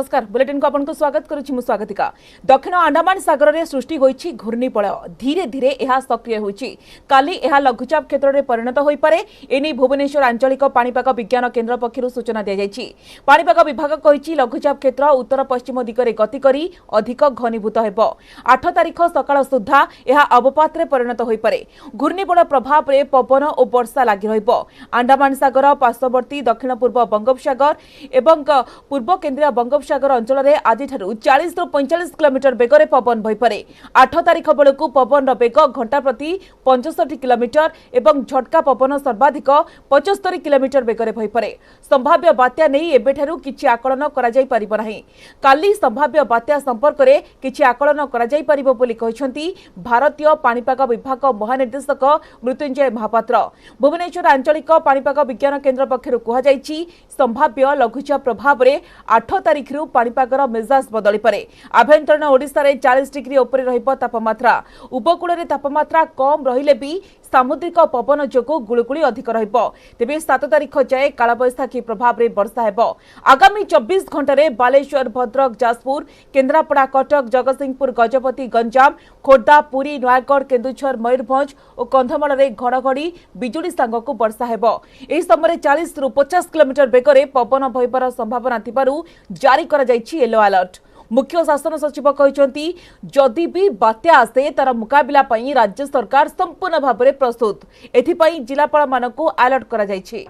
नमस्कार बुलेटिन को आपन को स्वागत करुछि मु स्वागतिका। दक्षिण अंडमान सागर रे सृष्टि होईछि घूर्णिपलय धीरे धीरे एहा सक्रिय होईछि। काली एहा लघुचाप क्षेत्र रे परिणत होई पारे एनी भुवनेश्वर आंचलिक पाणीपाग विज्ञान केन्द्र पक्षरु सूचना दिया जायछि। पाणीपाग विभाग कहिछि लघुचाप क्षेत्र उत्तर पश्चिम दिगरे गति करी अधिक घनीभूत हेबो। 8 तारिख सकाळ सुद्धा एहा अवपात रे परिणत होई पारे। घूर्णिपलय प्रभाव रे पवन और वर्षा लागि रहिबो। अंडमान सागर पार्श्ववर्ती दक्षिण पूर्व बंगोपसागर एवं पूर्व केन्द्रीय बंगोपसागर अंचल में आज 40 ରୁ 45 किलोमीटर बेगर पवन बहीपे। 8 तारिख बेलू पवन बेग घंटा प्रति 65 किलोमीटर एवं झटका पवन सर्वाधिक 75 किलोमीटर बेगर बहीपे। संभाव्य बात्या नहीं एबेठारु किछि आकलन करा जाई परिबो नाही। काली संभाव्य बात्या संपर्क में किछि आकलन करा जाई परिबो बोली कहिसंती भारतीय पाणीपाग विभाग महानिर्देशक मृत्युंजय महापात्र। भुवनेश्वर आंचलिक पाणीपाग विज्ञान केन्द्र पक्षरु कहा जायछि संभाव्य लघुचाप प्रभाव में 8 तारिख रु पाणीपागर मेजाज बदली पारे। आभ्यंतरण ओडिशा रे 40 डिग्री ऊपर रहिबो तापमात्रा। उपकूल रे तापमात्रा कम रहिले भी सामुद्रिक पवन जोगु गुळुगुळी अधिक रहिबो। तेबे 7 तारिख जाए कालबैशाखी प्रभाव रे वर्षा हेबो। आगामी 24 घंटा रे बालेश्वर भद्रक जाजपुर केन्द्रापड़ा कटक जगतसिंहपुर गजपति गंजाम खोर्धा पुरी नयागढ़ केन्दुझर मयूरभंज और कंधमाल रे घड़घड़ी बिजुली सांगकु वर्षा हेबो। एही समय 40 ରୁ 50 किलोमीटर बेगरे पवन बहिबार संभावना थिबारु जारी करा जायछि येलो अलर्ट। मुख्य शासन सचिव कहते जदि भी बात्या आसे तार मुकाबिला पई राज्य सरकार संपूर्ण भाव में प्रस्तुत। एथिपाई जिलापाल मानकु अलर्ट करा जायछि।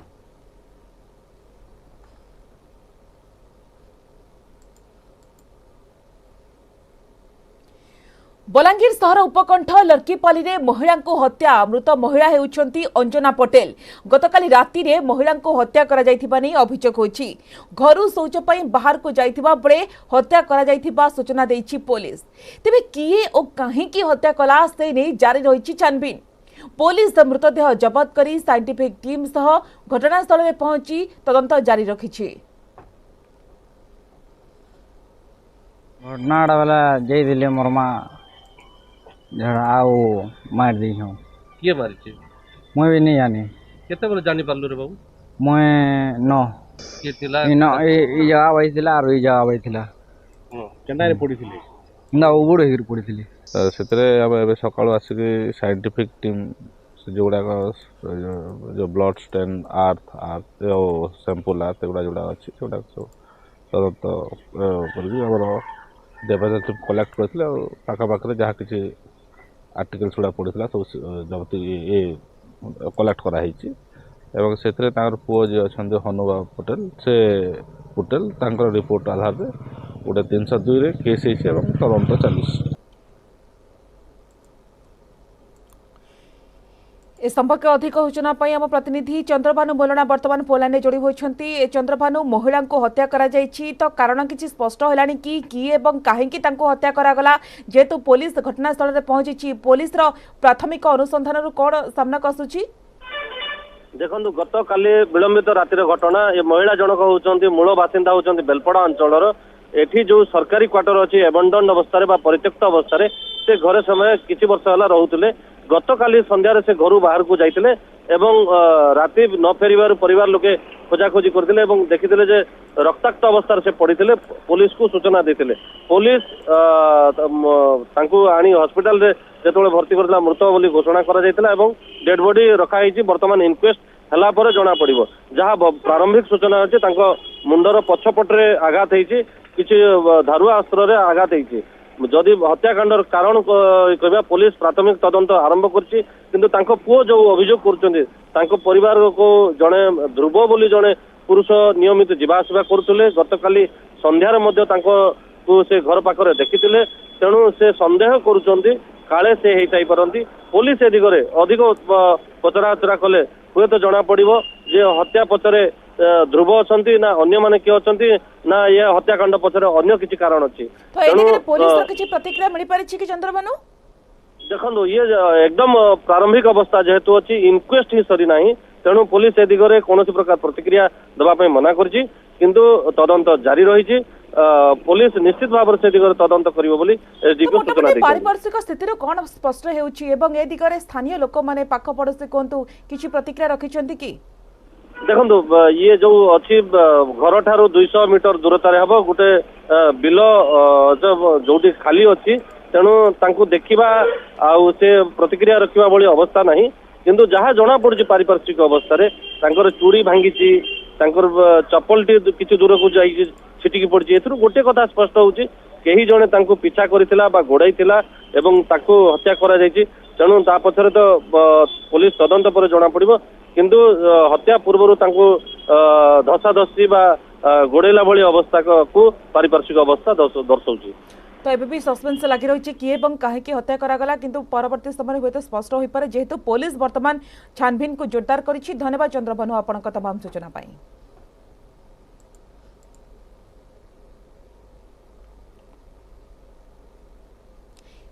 बलांगीर सहर उपकंठ लर्कीपाली रे महिला को हत्या। मृत महिला हेउछंती अंजना पटेल। गतकाली राति रे महिला को हत्या करा जायथिबा नै अभियोग होछि। घरु शौच पई बाहर को जायथिबा बळे हत्या करा जायथिबा सूचना देछि पुलिस। तेबे किए ओ काहे की हत्या कला से नै जारी रहिछि छानबीन। पुलिस मृतदेह जब्त करी साइंटिफिक टीम सह घटनास्थल रे पहुंची तदंत जारी रखिछि। घटनाटा वाला जय दिले मोरमा झड़ा आओ मार दी हूँ। किए मारी मैं भी नहीं जानी केते बेले जानी पारलु रे बाबू मैं न के थिला इन ई जगह बैठिला और ई जगह बैठिला केना रे पड़ीथिले ना उबड़ हिर पड़ीथिली सेतरे अब एबे सकाळु आसिक साइंटिफिक टीम से जोड़ा जो ब्लड स्टेन अर्थ सैंपल आर्थ एगुड़ा जोड़ा अच्छी जोड़ा सब तदंत कर देवदास कलेक्ट करथिले और पाखा पाखरे जहाँ किसी आर्टिकल्स गुड़ा पड़ता सब जबती ये कलेक्ट कराई एवं से पुओ जी अच्छा हनुबा पटेल से पटेल तांकर रिपोर्ट आधार में गोटे 302 रे केस तदंत चली। ए संपर्क अधिक सूचना पाई आम प्रतिनिधि चंद्रभानु मोलना वर्तमान पोलांड जोड़ी होती। चंद्रभानु महिला को हत्या करा जायछि तो कारण किछि स्पष्ट होलानी कि एवं काहेकि तांको हत्या करागला जेतु पुलिस घटनास्थल रे पहुंची। पुलिस रो प्राथमिक अनुसंधान रु कोन सामना कसुछि देखंतु गत काली विलंबित रातिर घटना। ये महिला जनक होउचंती मूल बासिंदा होउचंती बेलपड़ा अंचलर। एठी जो सरकारी क्वार्टर अछि एबंडन अवस्था बा परित्यक्त अवस्था से घरे समय किछि वर्ष होला रहुतले। गतकाली संध्यारे से घर बाहर को जाइतिले एवं राति न फेरिबार परिवार लोके खोजाखोजी करथिले एवं देखिथिले जे रक्ताक्त अवस्था से पड़िथिले। पुलिस को सूचना देथिले। पुलिस तांको आनी हॉस्पिटल रे जेतोले भर्ती करथिला मृत बोली घोषणा करा जाइतिला एवं डेड बॉडी रखा हिची। वर्तमान इनक्वेस्ट हला पर जना पड़िबो। जहां प्रारंभिक सूचना अछि तांको मुंडर पछपटरे आघात हिची किछि धारुआ अस्त्र रे आघात हिची। जदि हत्याकांडर कारण कहबा पुलिस प्राथमिक तदंत आरंभ करछि किंतु तांको पुओ जो अभियोग करछन्ती तांको परिवार को जणे ध्रुव बोली जणे पुरुष नियमित जीवा आसवा करथुले। गतकाली संध्यार मध्य तांको को से घर पाखरे देखिथिले तेणु से संदेह करूछन्ती काले से हेई थाई परंती। पुलिस ए दिगरे अधिक पचराउचरा कले हुए तो जना पड़िबो जे हत्या पछरे ध्रुव अछंती ना अन्य माने के अछंती ना ये हत्याकांड पछरे अन्य किछि कारण अछि। तो ए दिगरे पुलिस रो किछि प्रतिक्रिया मिलि पारि छि कि चंद्रभानु देखंदो ये एकदम प्रारंभिक अवस्था जेहेतु अछि इनक्वेस्ट ही सरी नाही तेणु पुलिस ए दिगरे कोनोसी प्रकार प्रतिक्रिया दबा पय मना करछि किंतु तदंत जारी रहिछि। पुलिस निश्चित भाव से दिगरे तदंत करिवो बोली एसडीपी सूचना दै। पारिपार्श्विक स्थिति रो कोन स्पष्ट हेउछि एवं ए दिगरे स्थानीय लोक माने पाख पड़ोसी कोंतु किछि प्रतिक्रिया रखिछन्ती कि देखो ये जो अच्छी घर ठार 200 मीटर दूरतार हम गोटे ବିଲ ଯୋଉଠି ଖାଲି ଅଛି ତେଣୁ ତାଙ୍କୁ ଦେଖିବା ଆଉ ସେ ପ୍ରତିକ୍ରିୟା ରଖିବା ଭଳି ଅବସ୍ଥା ନାହିଁ କିନ୍ତୁ ଯାହା ଜଣା ପଡୁଛି ପାରିପାର୍ଶ୍ୱିକ ଅବସ୍ଥାରେ ତାଙ୍କର ଚୁଡ଼ି ଭାଙ୍ଗିଛି ତାଙ୍କର ଚପଲଟି କିଛି ଦୂରକୁ ଯାଇକି ଛିଟିକି ପଡିଛି ଏଥିରୁ ଗୋଟେ କଥା ସ୍ପଷ୍ଟ ହଉଛି କେହି ଜଣେ ତାଙ୍କୁ ପିଛା କରିଥିଲା ବା ଗୋଡାଇଥିଲା ଏବଂ ତାକୁ ହତ୍ୟା କରାଯାଇଛି ତେଣୁ ତା ପଛରେ ତ ପୋଲିସ ତଦନ୍ତ ପରେ ଜଣା ପଡିବ କିନ୍ତୁ ହତ୍ୟା ପୂର୍ବରୁ ତାଙ୍କୁ ଧସ୍ତାଧସ୍ତି ବା ଗୋଡେଇଲା ଭଳି ଅବସ୍ଥାକୁ ପାରିପାର୍ଶ୍ୱିକ ଅବସ୍ଥା ଦର୍ଶାଉଛି। तो एबी सस्पेन्स लगी रही किए कहीं हत्या करागला किंतु परवर्ती समय हुए तो स्पष्ट हो पारे जेहेतु पुलिस वर्तमान छानबीन को जोरदार करिछि। धन्यवाद चंद्रभानु आपनक तमाम सूचना पाई।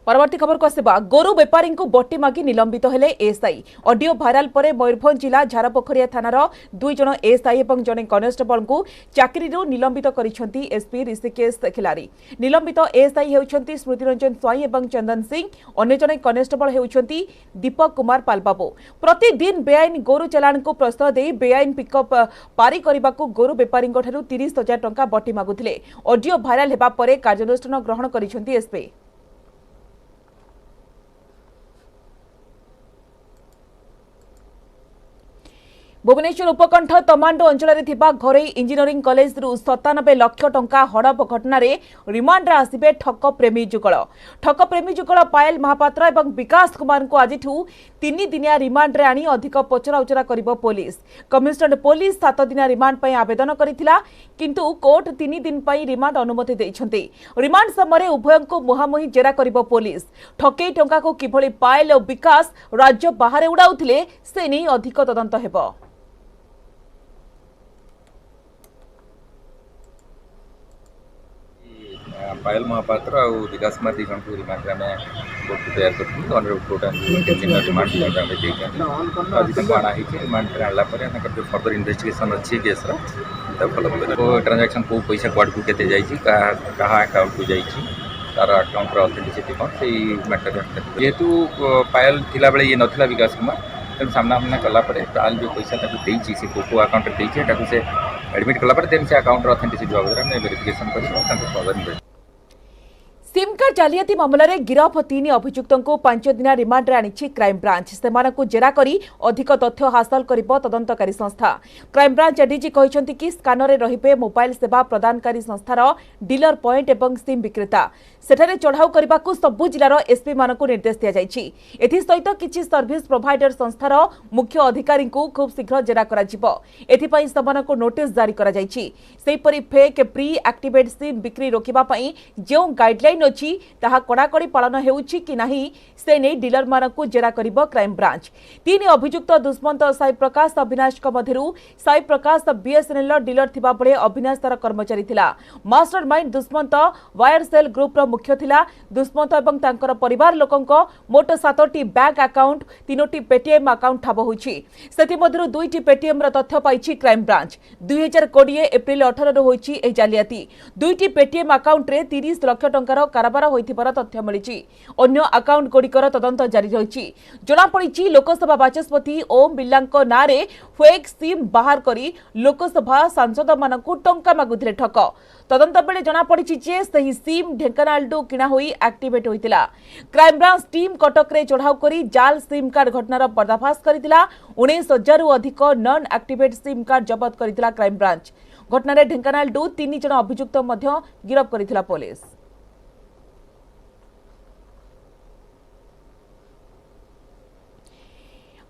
परवर्ती खबर को आसवा गोरु बेपारी को बटी मागी निलंबित हेले एएसआई ऑडियो भाइराल पर मयूरभंज जिला झारपोखरिया थानार 2 जन एएसआई और जने कनेस्टेबल को चाकरी निलंबित करिसेंती एसपी ऋषिकेश खिलारी। निलंबित एएसआई हेउछंती स्मृति रंजन स्वाई और चंदन सिंह अन्य जने कनेस्टेबल हेउछंती दीपक कुमार पालबाबू। प्रतिदिन बेआईन गोरु चालाण को प्रस्ताव दे बेआईन पिकअप पारी करने को गोरु बेपारी 30,000 टंका बटी मागुथिले। ऑडियो भाइराल हेबा परे कार्यानुष्ठान ग्रहण करिसेंती एसपी। भुवनेश्वर उपकंठ तमांडो अंचल घरे इंजीनियरिंग कॉलेज 97 लाख टंका हड़प घटना रिमांड आसिबे ठक प्रेमी जुगल। ठक प्रेमी जुगल पायल महापात्र और विकास कुमार को आज 3 दिनिया रिमांड रे आनी अधिक पचराउचरा करिबो पुलिस। कमिशनरेट पुलिस 7 दिनिया रिमांड पई आवेदन करिथिला किंतु कोर्ट 3 दिन पई रिमांड अनुमति दैछंती। रिमांड समय उभय को मुहामुही जेरा करिबो पुलिस। ठकेई टंका को किभली पायल और विकास राज्य बाहर उड़ाउथिले से नहीं अधिक तदंत हेबो। पायल महापात्र और विकास कुमार दी जन को रिमांड में कोर्ट को तैयार करते ऑनरेबल कोर्ट रिमांड आज आना रिमांड आनला जो फर्दर इन्वेस्टिगेशन अच्छी केस फॉलो कर ट्रांजैक्शन को पैसा क्वाड को केते जाइए क्या अकाउंट को जाइए तार अकाउंट ऑथेंटिसिटी कौन से मैटर जेहेतु पायल थिला बेले ये नथिला विकास कुमार तेणु सामना सामना कलापर पायल जो पैसा देती से को अकाउंट देती से एडमिट कलापर देन से अकाउंट ऑथेंटिसिटी बाबद में वेरिफिकेशन कर सिम कार्ड जालियाती मामला रे गिरफ 3 अभियुक्तों को 5 दिन रिमांड रे आनिछि क्राइम ब्रांच। सेमानकु जेरा करी अधिक तथ्य हासिल करिबो तदंतकारी संस्था। क्राइम ब्रांच एडीजी कहिसंति कि स्कानर रे रहिबे मोबाइल सेवा प्रदानकारी संस्थार डीलर पॉइंट एवं सिम विक्रेता। सेठारे चढ़ाऊ करबाकू सबु जिलार एसपी मानकु निर्देश दिया जाइछि। एथि सहित किछि सर्विस प्रोवाइडर संस्थार मुख्य अधिकारी को खूब शीघ्र जेरा कराजिबो। एथि पई सेमानकु नोटिस जारी करा जाइछि। सेहिपरि फेक प्री एक्टिवेट सिम बिक्री रोकिबा पई जे गाइडलाइन अछि ताहा कड़ाकड़ी पालन हेउछि कि नाही से नै डीलर मानकु जेरा करिबो क्राइम ब्रांच। 3 अभियुक्त दुष्मंत साई प्रकाश अविनाश मध्यरु साई प्रकाश बीएसएनएल डीलर थिबा बळे अविनाश तार कर्मचारी थिला। Mastermind Dushmant wire cell group रो मुख्य थिला। दुष्मंत एवं तांकर परिवार लोकंक मोट 7टी बैंक अकाउंट 3टी पेटीएम अकाउंट ठाब होइछि। सेति मध्यरु 2टी पेटीएम रो तथ्य पाइछि क्राइम ब्रांच। 2020 एप्रिल 18 रो होइछि ए जालियाती। 2टी पेटीएम अकाउंट रे 30 लाख टंकार कारोबार होइथिबार तथ्य मिलिछि। अन्य अकाउंट गुड़िकर तदंत जारी रहिछि। जणा पड़िछि लोकसभा बाचस्पति ओम बिर्लांको नारे फेक सिम बाहर करी लोकसभा सांसद मानकु टंका मागुथिले ठक। तदंत बेले जणा पड़िछि जे सही सिम ढेंकानालडू किणा होई एक्टिवेट होइतिला। क्राइम ब्रांच टीम कटक रे चढ़ाऊ करी जाल सिम कार्ड घटनार पर्दाफाश करितिला। 19,000 रु अधिक नॉन एक्टिवेट सिम कार्ड जब्त करितिला क्राइम ब्रांच। घटनारे ढेंकानालडू 3 जण अभियुक्त मध्य गिरफ करितिला पुलिस।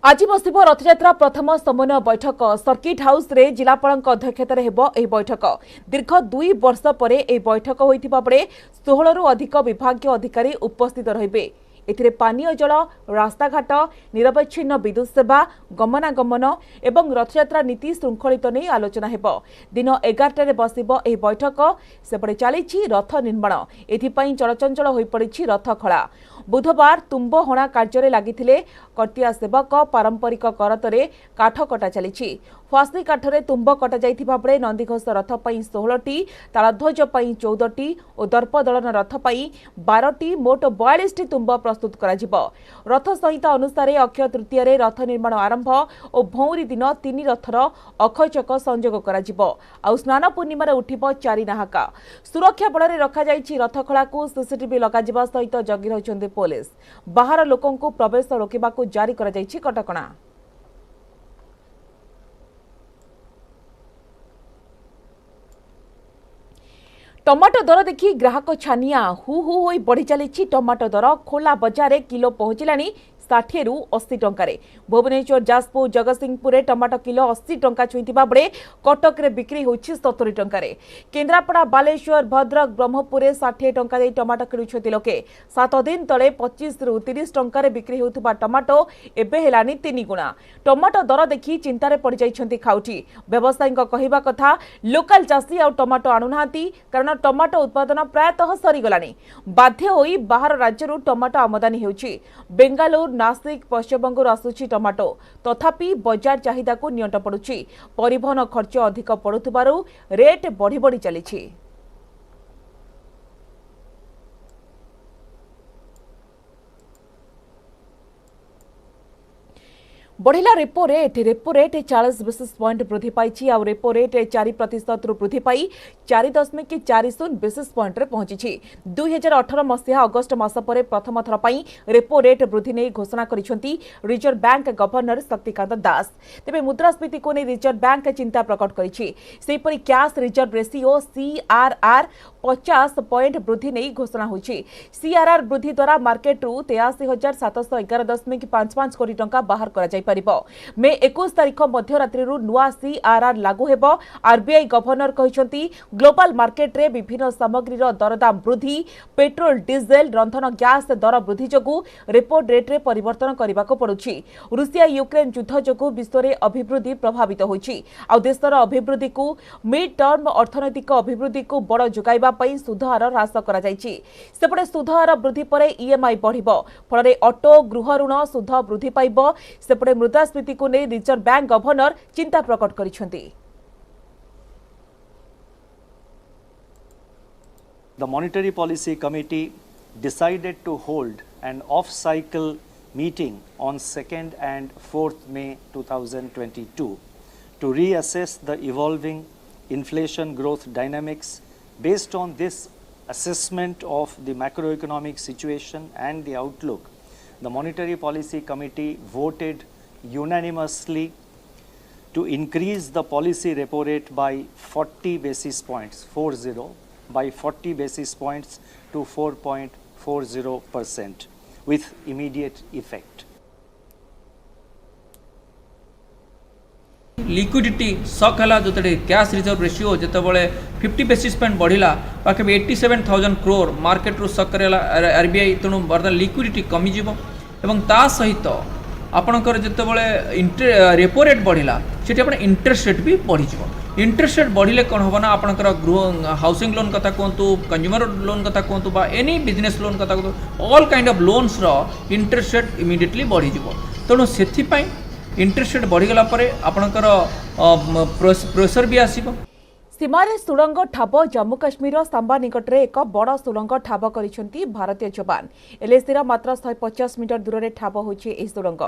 आज बसिब रथयात्रा प्रथम समन्वय बैठक। सर्किट हाउस रे जिलापाल अध्यक्षतार हेब एही बैठक। दीर्घ 2 वर्ष पर एही बैठक होइथिबा बेले 16 रु अधिक विभागीय अधिकारी उपस्थित रहिबे। एथिरे पानीय जल, रास्ताघाट, निरवच्छिन्न विद्युत सेवा, गमनागमन एवं रथयात्रा नीति श्रृंखलित नहीं आलोचना हेब। दिन 11 बसिब एही बैठक। सेपटे चलीछि रथ निर्माण। एथिपाई चलचंचल होई पड़िछि रथ खला। बुधवार तुंब हणा कार्य लगी कर्तिया सेवक पारंपरिक करतरे काठ कटा चली फासी काठरे तुंब कटा जाइथिबा बेले नंदीघोष रथ पई 16टी तालध्वज पई 14टी और दर्पदलन रथ पई 12टी मोट 42टी तुंब प्रस्तुत करा रथ संहिता अनुसार अक्षय तृतीय रे रथ निर्माण आरंभ और भौरी दिन 3 रथर अक्षयचक संयोग करा आ स्नान पूर्णिमा रे उठिब 4 नाहाका सुरक्षा बल रे रखा जाइछि रथखला को सीसीटीवी लगा जिबा सहित जगी रहछन्ते पुलिस बाहर लोकन को प्रवेश रोकिबा को जारी करा जाइछि कटकणा। टमाटो दर देखि ग्राहक छानिया हु हु होई बढ़ी चली टमाटो दर खोला बजार किलो पहुंचलानी 60 रु 80 टंकारे भुवनेश्वर जाजपुर जगतसिंहपुर टमाटो किलो 80 टंका छुईथिबा बेले कटक रे बिक्री होछि 70 टंकारे केन्द्रापड़ा बालेश्वर भद्रक ब्रह्मपुर 60 टंका दे टमाटो किणुछथि लोके 7 दिन तळे 25 रु 30 टंकारे बिक्री होउथबा टमाटो एबे हेलानी 3 गुणा टमाटो दर देखि चिंतारे पड़ जाइछन्ति खाउटी व्यवसायीक कहिबा कथा लोकल चासी आ टमाटो आनुनाहांती कारण टमाटो उत्पादन प्रायतः सरी गलानी बाध्य होई बाहर राज्यरु टमाटो आमदानी हेउछि बेंगालुरु नासिक पश्चिमबंग आसुची टमाटो तथापि बजार चाहिदा को नियंट पड़ुछि परिवहन खर्च अधिक पड़ुथिबारु रेट बढ़ी बढ़ी चलिछि। बढ़िला रेपो रेट 40 बेसिस पॉइंट वृद्धि पाई और रेपो रेट 4% रु वृद्धि पाई 4.40 बेसिस पॉइंट रे पहुंची 2018 मसीहा अगस्ट मास पर प्रथम थर पाई रेपो रेट वृद्धि नहीं घोषणा करिसेंती reserve bank governor Shaktikanta Das तेबे मुद्रास्फीति को नहीं रिजर्व बैंक चिंता प्रकट करिछि सेपरि cash reserve ratio CRR 50 point वृद्धि नहीं घोषणा होछि सीआरआर वृद्धि द्वारा मार्केट रु 83,711.55 कोटी टंका बाहर करा जाय मे 21 तारिख मध्यरात्रि नुआ सीआरआर लागू हेब आरबीआई गवर्नर कहिसंती ग्लोबल मार्केट रे विभिन्न सामग्रीर दरदाम वृद्धि पेट्रोल डीजेल रंधन गैस दर वृद्धि जगु रेपो रेट रे परिवर्तन करबाको पड़ुछि रूसिया यूक्रेन युद्ध जगु विश्व रे अभिवृद्धि प्रभावित होइछि आ देशर अभिवृद्धि को मिड टर्म अर्थनैतिक अभिवृद्धि को बड़ जुगाइबा पई सुध हार ह्रास करा जाइछि सेपटे सुध हार वृद्धि परे ईएमआई बढ़िबो फଳରେ ऑटो गृह ऋण सुध वृद्धि पाइबो सेपटे मुद्रास्फीति को नहीं रिजर्व बैंक गवर्नर चिंता प्रकट करिसेंती। The Monetary Policy Committee decided to hold an off-cycle meeting on 2nd and 4th May 2022 to reassess the evolving inflation growth dynamics. Based on this assessment of the macroeconomic situation and the outlook, the Monetary Policy Committee voted unanimously to increase the policy repo rate by 40 basis points, by 40 basis points to 4.40% with immediate effect. Liquidity सक है जो cash reserve ratio जितेबाला 50 basis point बढ़ला पाखे 87,000 crore market रू सक RBI तेणु बर्तमान लिक्विडिटी कमिज एवं ता सहित आपणकर जितेबाला रेपो रेट बढ़ला से इंटरेस्ट रेट भी बढ़ी इंटरेस्ट रेट बढ़िले कौन हम ना आपणकर गृह हाउसिंग लोन कथा कहतु कंज्यूमर लोन कथा कहतु बा एनी बिजनेस लोन कथा कहतु ऑल काइंड ऑफ लोन्स रो इंटरेस्ट रेट इमिडिएटली बढ़ी तेणु से इंटरेस्ट रेट बढ़ीगला आपणकर प्रेसर भी आसीबो। सीमारे सुड़ंग ठाब जम्मू काश्मीर सांबा निकट में एक बड़ सुड़ंग ठाब करिसेंती भारतीय जवान एलएसी मात्र 150 मीटर दूर में ठाब होछि एही सुड़ंग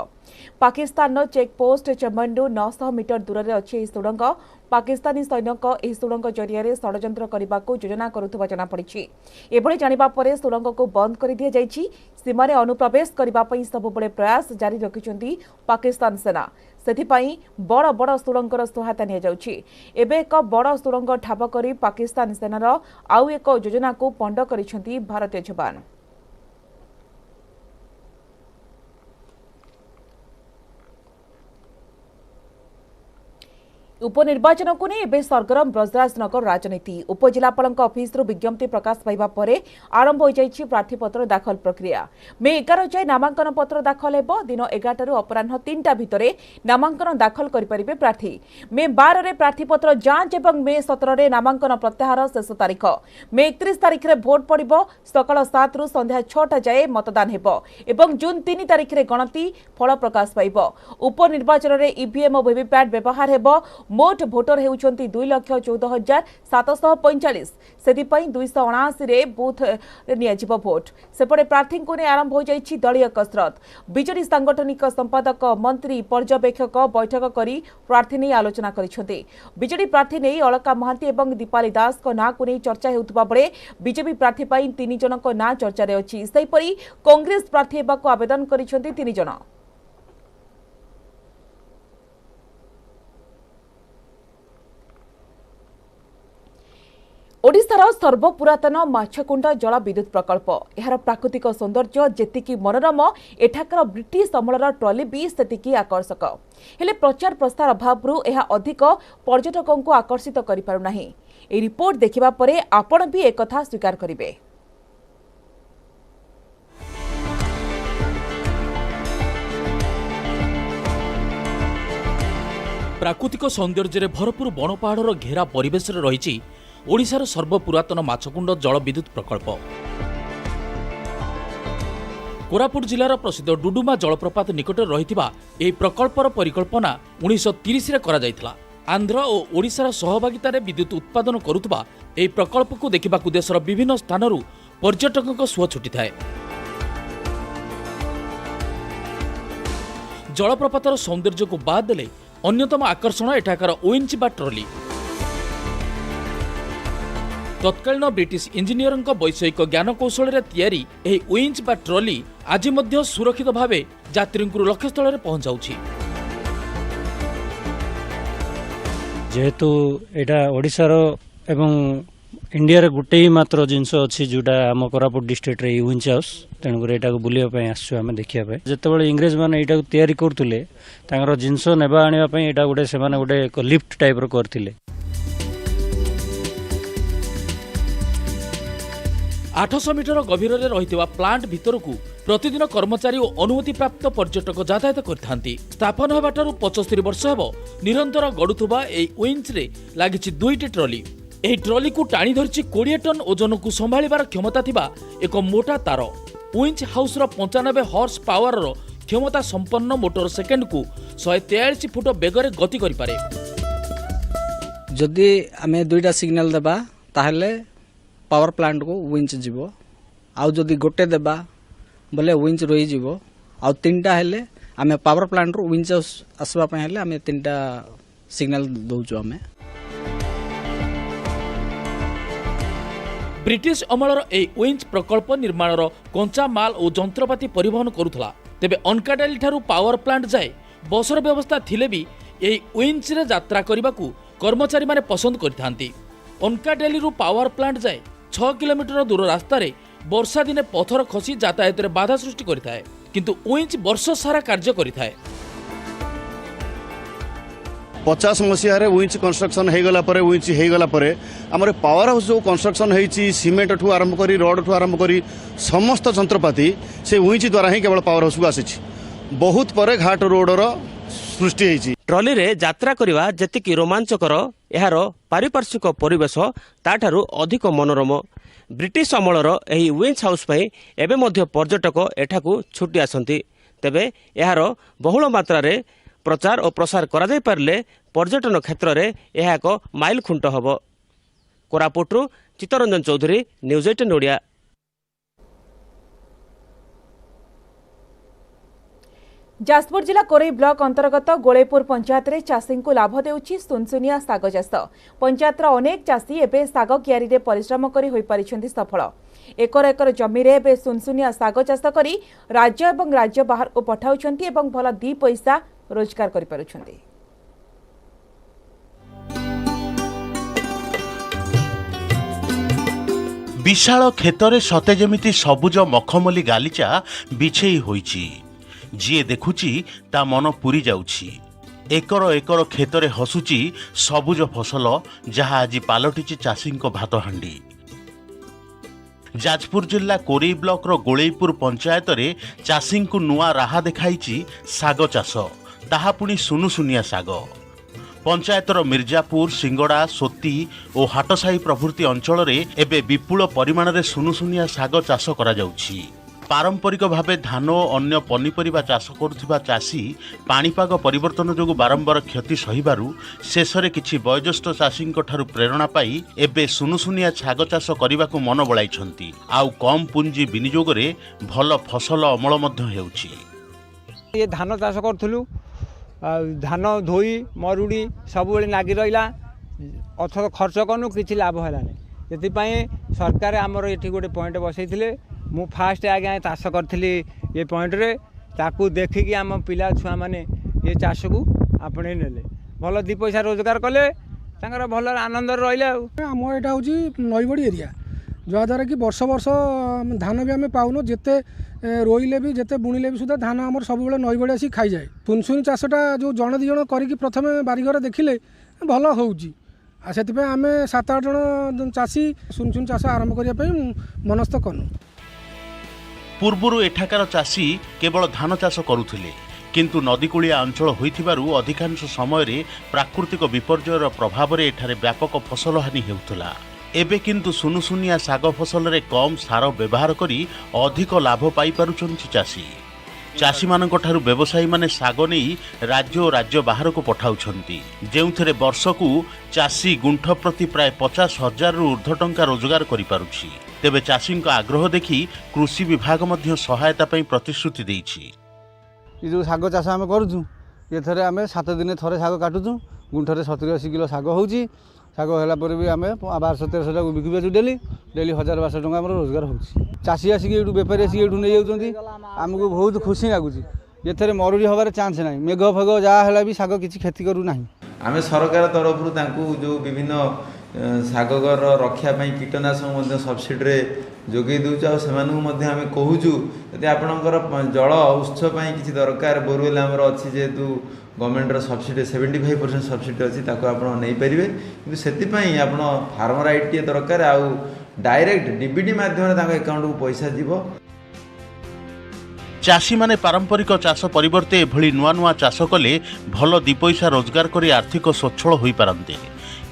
पाकिस्तान चेकपोस्ट चेमंडू 900 मीटर दूर में अच्छी एही सुड़ंग पाकिस्तानी सैनिक एही सुड़ंग जरिया षड्यंत्र करने को योजना करुवा जनापड़ी एभली जानिबा परे सुड़ंग को बंद कर दिया जाइछि सीमारे अनुप्रवेश करने सबुबले प्रयास जारी रखिछंती पाकिस्तान सेना सेथिपाई बड़ बड़ सुड़ंगर सहायता निया जाउछि एबे एक बड़ सुड़ंग ठाब करी पाकिस्तान सेनार आउ एक योजना को पंड करिछंती भारतीय जवान। उपनिर्वाचन को नहीं एबे सरगरम ब्रजराजनगर राजनीति उपजिलापाल अफिस विज्ञप्ति प्रकाश पाइबा परे आरंभ हो जाइछि प्रार्थीपत्र दाखल प्रक्रिया मे 11 जाए नामांकन पत्र दाखल हेबो दिन 11 अपराह्न 3टा भितरे नामांकन दाखल करि परिबे प्रार्थी मे 12 रे प्रार्थीपत्र जांच एवं मे 17 रे नामांकन प्रत्याहार शेष तारीख मे 31 तारीख रे भोट पड़िबो सकाळ 7 रु संध्या 6टा जाए मतदान हेबो एवं जून 3 तारीख रे गणति फल प्रकाश पाइबो उपनिर्वाचन रे ईवीएम और वीवीपैट व्यवहार हेबो मोट भोटर हेउचंती 2,14,745 सेथिपई 279 रे बूथ रे नियाजिबो भोट सेपटे प्रार्थी को ने आरंभ हो जाइछि दलीय कसरत बीजेडी सांगठनिक संपादक मंत्री पर्यवेक्षक बैठक करी प्रार्थी ने आलोचना करिसेंती बीजेडी प्रार्थी ने अलका महांती एवं दीपाली दास को ना को ने चर्चा हेउतबा बळे बीजेपी प्रार्थी पई 3 जनक ना चर्चा रे अछि सेपरी कांग्रेस प्रार्थी हेबाको आवेदन करिसेंती 3 जन ओडिशार सर्वपुरातन माछकुंड जल विद्युत प्रकल्प यार प्राकृतिक सौंदर्य जेतिकी मनोरम एठाकर ब्रिटिश अमलर ट्रॉली भी सेतिकी आकर्षक हेले प्रचार प्रसार अभाव अधिक पर्यटकों को आकर्षित करि पारु नाही ए रिपोर्ट देखिबा परे आपण भी एकथा स्वीकार करिवे प्राकृतिक सौंदर्य भरपूर बण पहाड़र घेरा परिवेश रही ओडिशार सर्वपुरातन माछकुंड जल विद्युत प्रकल्प कोरापुट जिलार प्रसिद्ध डुडुमा जलप्रपात निकट रही प्रकल्पर परिकल्पना 1930 रे करा जायथिला आंध्र और ओडिशार सहभागितार विद्युत उत्पादन करुवा यह प्रकल्प को देखा देशर विभिन्न स्थानरू पर्यटकों सुह छुटी थाए जलप्रपातर सौंदर्य को बाद देले अन्यतम आकर्षण एठाकार ओइंच बा ट्रॉली तत्कालीन ब्रिटिश इंजीनियर वैषयिक ज्ञान कौशल तैयारी एही उइंच बा ट्रॉली आज मध्य सुरक्षित भावे यात्री लक्ष्यस्थल में पहुंचाउछि जेहेतु एटा ओडिशार एवं इंडिया रे गुटे ही मात्र जिनस अच्छी जोटा आम कोरापुट डिस्ट्रिक्ट रे उइंच हाउस तेणुकर यहाँ बुलापी आसु आम देखा जिते इंग्रेज मैंने यहाँ तैयारी करते जिनस नेबा आने यहाँ गोटे से गोटे लिफ्ट टाइप करते 800 मीटर गभीर में रही प्लांट भितर को प्रतिदिन कर्मचारी और अनुमति प्राप्त पर्यटक यातायात करथांती स्थापन होगा 75 वर्ष हेब निरंतर गड़ुवा उइंच रे लागिछि 2टी ट्रॉली एही ट्रॉली को टाणी धरिछि 20 टन ओजन को संभाळिबार क्षमता थिबा एक मोटा तार उइंच हाउस 95 हॉर्स पावर क्षमता संपन्न मोटर सेकेंड को 143 फुट बेगर गति करि पारे जदि आमे 2टा सिग्नल देबा ताहले पावर प्लांट को विंच जीवो आउ जदि गोटे देबा बोले विंच रही जीवो आउ 3टा हेले आमे पावर प्लांट रो विंच आसबा पय हेले आमे 3टा सिग्नल दउचो आमे ब्रिटिश अमलर ए विंच प्रकल्प निर्माणर कंचा माल और जंत्रपाति परिवहन करुथला तेबे अनकाडाली ठारू पावर प्लांट जाए बसर व्यवस्था थिले भी ए विंच रे यात्रा करबाकू कर्मचारी माने पसंद करथांती अनकाडाली रु पावर प्लांट जाए 6 किलोमीटर दूर रास्ता रे वर्षा दिने पथर खसी यातायात रे बाधा सृष्टि करिथाए किंतु उइंच वर्ष सारा कार्य करिथाए 50 मसीह उइंच कंस्ट्रक्शन होगला उइंच होगला आम पावर हाउस जो कंस्ट्रक्शन होती सीमेंट ठू आरंभ कर रड ठू आरंभ कर समस्त जंत्रपाति से उइंच द्वारा ही केवल पावर हाउस को आसी बहुत पर घाट रोडर सृष्टि होती ट्रॉली रे यात्रा करवा जेतिकी रोमांचकर यार पारिपार्श्विक परिवेश ताठारु अधिक मनोरम ब्रिटिश अमलर एही उइंच हाउस पई एबे मध्य पर्यटक एठाकू छुटी आसंती तेबे यार बहुल मात्रा रे प्रचार और प्रसार करा जाय पारले पर्यटन क्षेत्र रे यह एक माइल खुंट हबो कोरापुटरू चित्तरंजन चौधरी न्यूज 18 ओडिया जाजपुर जिला कोरै ब्लॉक अंतर्गत गोलेपुर पंचायत रे चाषी को लाभ देउछि सुनसुनिया साग चाष पंचायतर अनेक चाषी एबे साग कियारी रे परिश्रम करी होई परिछन्ति सफल एकर एकर जमी रे एबे सुनसुनिया साग चाष करी राज्य एवं राज्य बाहर को पठाउछन्ति एवं भल 2 पैसा रोजगार करि पारुछन्ति विशाल क्षेत्र सते जेमिति सबुज मखमली गालीचा बिछेई होईछि जी देखुची ता मन पूरी जाउछि एकर एकर खेतरे हसुची सबुज फसल जहाँ आज पालटिची चाषींको भात हांडी। जाजपुर जिला कोरेई ब्लॉक रो गोलेईपुर पंचायत रे चाषी को नुआ राहा देखाई साग चाष ताहा पुणी सुनुसुनिया साग। पंचायतर मिर्जापुर सिंगड़ा सोती और हाटसाही प्रभृति अंचल रे एबे विपुल परिमाण रे सुनुसुनिया साग चाष करा जाउछि। पारंपरिक भावे धान और अन्य पनीपरिबा चाष करुथिबा चाषी पाणीपाग परिवर्तन जोगु बारंबार क्षति सहिबारु शेषरे किछि वयोज्येष्ठ चाषींक ठारु प्रेरणा पाई एबे सुनुसुनिया साग चाष करिबाकु मन बळाइछन्ति। आउ कम पुंजी विनियोगरे भल फसल अमल मध्य हेउछि। ये धान चाष करथुलु धान धोई मरुड़ी सब नागी रहा अर्थ खर्च कनु किसी लाभ है सरकार आमर ये गोटे पॉइंट बसई मु फास्ट आगे चाष करी ये पॉइंट रे ताकू देखिकी आम पिला छुआ मैंने ये चाष को आपणे नेले भल दी पैसा रोजगार कले भल आनंद रही। आम यहाँ हूँ नईबड़ी एरिया जहाँद्वारा कि वर्ष वर्ष धान भी आम पाऊन जिते रोईले भी जिते बुणिले भी सुधा धान आम सब नईबड़ी आसी खाई जाए। सुनसुनी चाषटा जो जन दी जन करके प्रथम बारिघर देखिले भल होउची आ से आम 7-8 जन चाषी सुनसुनी चाष आरंभ करने मनस्थ कनु। पूर्वरु एठाकार चाषी केवल धान चाष करुथिले किंतु नदीकूलिया अंचल होइथिबारु अधिकांश समय रे प्राकृतिक विपर्ययर प्रभाव रे एठारे व्यापक फसल हानि हेउथला। एबे किंतु सुनुसुनिया साग फसल रे कम सार व्यवहार करी अधिक लाभ पाई पारुछन्ति चाषी। चाषी मानक ठारु व्यवसायी माने साग नहीं राज्य और राज्य बाहर को पठाउछन्ति जेउथरे वर्षकु चाषी गुंठ प्रति प्राय 50,000 रु ऊर्ध्व टंका रोजगार करि पारुछि। तेबे चाषींक आग्रह देखि कृषि विभाग मध्य सहायता पई प्रतिश्रुति देइछि। ये जो साग चाष आम करूँ ये थे आम 7 दिन थे साग काटुँ गुंठे 70-80 किलो साग होची साग है भी आम 1200-1300 टाक बिकी पाचु डेली 1000-1200 टका रोजगार हो। चाषी आसिक ये बेपारी आसिक ये नहीं जाऊँगी आमको बहुत खुशी लगुच। ये मरुड़ी हबार चान्स ना मेघ फेघ जहाँ भी साग किसी क्षति करूना। आम सरकार तरफ जो विभिन्न सागर रक्षापी कीटनाशक सब्सिडी जोगे दूच आम कहूँ यदि आपणकर जल उत्स किसी दरकार बोरवेल आमर अच्छी जेहेतु गवर्नमेंट सब्सिडी 75% सब्सिडी अच्छी आप नहीं पारे कि से आप फार्मर आईडी दरकार आउ डायरेक्ट डीबीटी माध्यम अकाउंट को पैसा जीव। चाषी माने पारंपरिक चाष परिवर्ते एभली नुआ नुआ चाष कले भल दी पैसा रोजगार करी आर्थिक स्वच्छल होई पारंते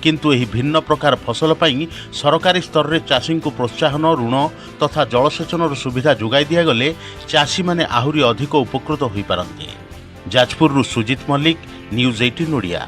किंतु एही भिन्न प्रकार फसल पाई सरकारी स्तर रे चाषी को प्रोत्साहन ऋण तथा जलसेचन सुविधा जोगाई दिया गले चाषी माने आहुरी अधिक उपकृत होई पारंते। जाजपुर सुजित मल्लिक, न्यूज 18 ओडिया।